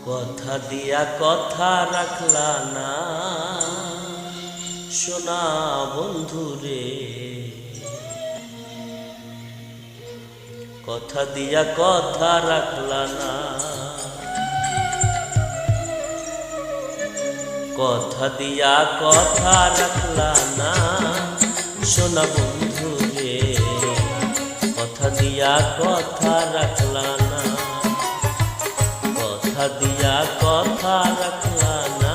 কথা দিয়া কথা রাখলা না সোনা বন্ধু রে, কথা দিয়া কথা রাখলা না, কথা দিয়া কথা রাখলা না সোনা বন্ধু রে, কথা দিয়া কথা রাখলা না, কথা দিয়া কথা রাখলা না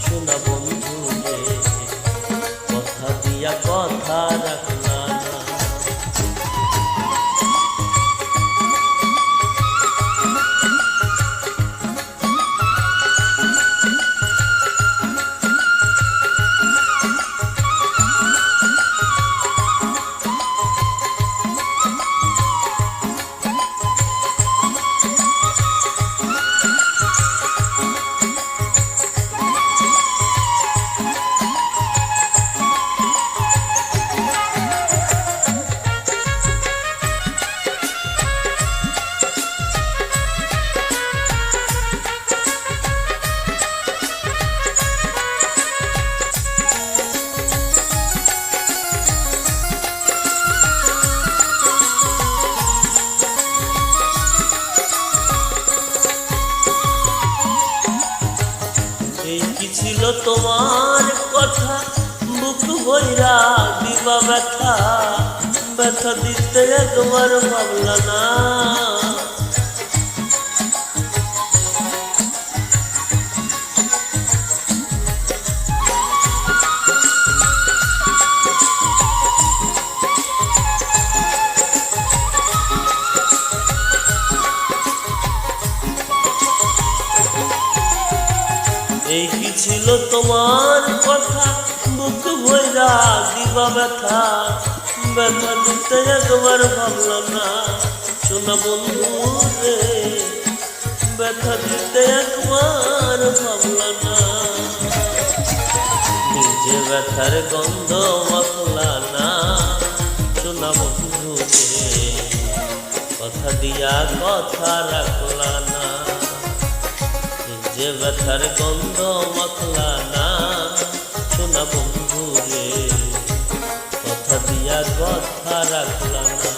সোনা বন্ধু রে, কথা দিয়া কথা রাখলা না। ছিল তোমার কথা বুক ভইরা দিবা ব্যথা, ব্যথা দিতে একবার ভাবলা না, এই কি ছিল তোমার কথা বুক ভইরা দিবা ব্যথা, ব্যথা দিতে একবার ভাবলাম না সোনা বন্ধু রে, ব্যথা দিতে একবার ভাবলাম না, নিজে ব্যথার গন্ধ মাখলা না সোনা বন্ধু রে, কথা দিয়া কথা রাখলা না, যে ব্যথার গন্ধ মাখলা না সোনা বন্ধু রে, কথা দিয়া কথা রাখলা না।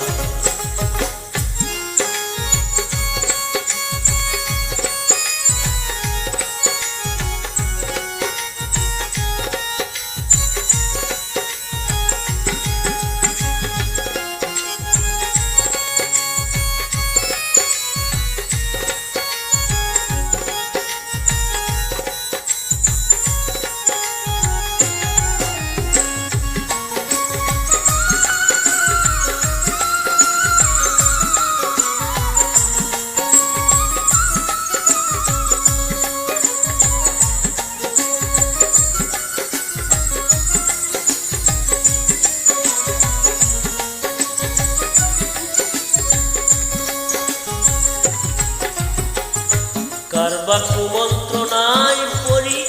কারবা কুমন্ত্রণায় পড়ি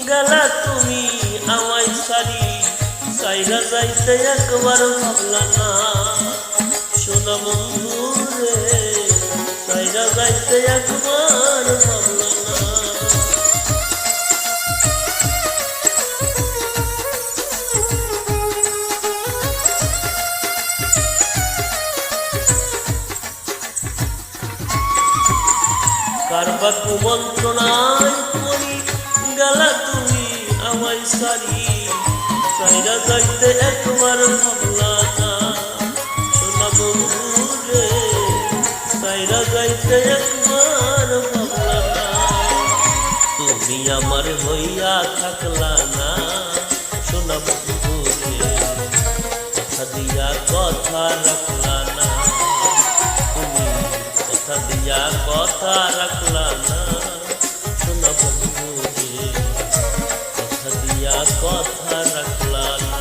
গেলা তুমি আমায় সারি, সাইরা যাইতে একবার ভাবলা না সোনা বন্ধু রে, সাইরা যাইতে একবার ভাবলা না, কারবা কুমন্ত্রণায় পড়ি গেলা তুমি আমায় সারি, সাইরা যাইতে একবার ভাবলা না সোনা বন্ধু রে, সাইরা যাইতে একবার ভাবলা না, তুমি আমার হইয়া থাকলা না সোনা বন্ধু রে, কথা দিয়া কথা রাখলা না, কথা দিয়া কথা রাখলা না সোনা বন্ধু রে, কথা দিয়া কথা রাখলা না।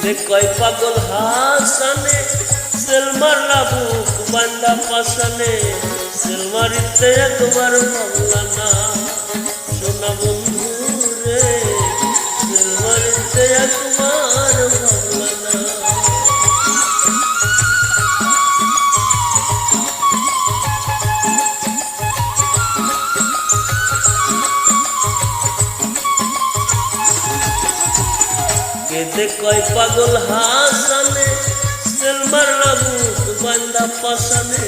কেঁদে কয় পাগল হাসানে সেল মারলা বুক বান্দা পাশানে সেল মারিতে একবার ভাবলা না সোনা বন্ধু রে সেল মারিতে একবার ভাবলা না কেঁদে কয় পাগল হাসানে সেল মারলা বুক বান্দা পাশানে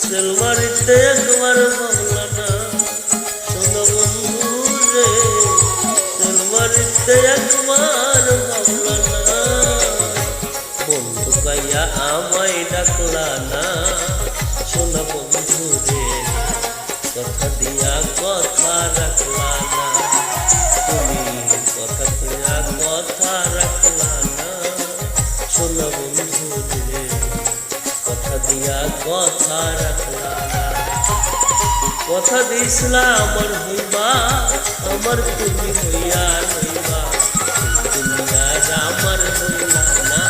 সেল মারিতে একবার ভাবলা না শোনো বন্ধু রে সেল মারিতে একবার ভাবলা না বন্ধু কাইয়া আমায় ডাকলা না শোনো বন্ধু রে কথা দিয়া কথা রাখলা না তুমি কথা দিয়া কথা রাখলা না শোনো বন্ধু রে কথা দিয়া কথা রাখলা না কথা দিছিলা আমার হইবা আমার তুমি হইয়া রইবা দুনিয়ার আমার হইলা না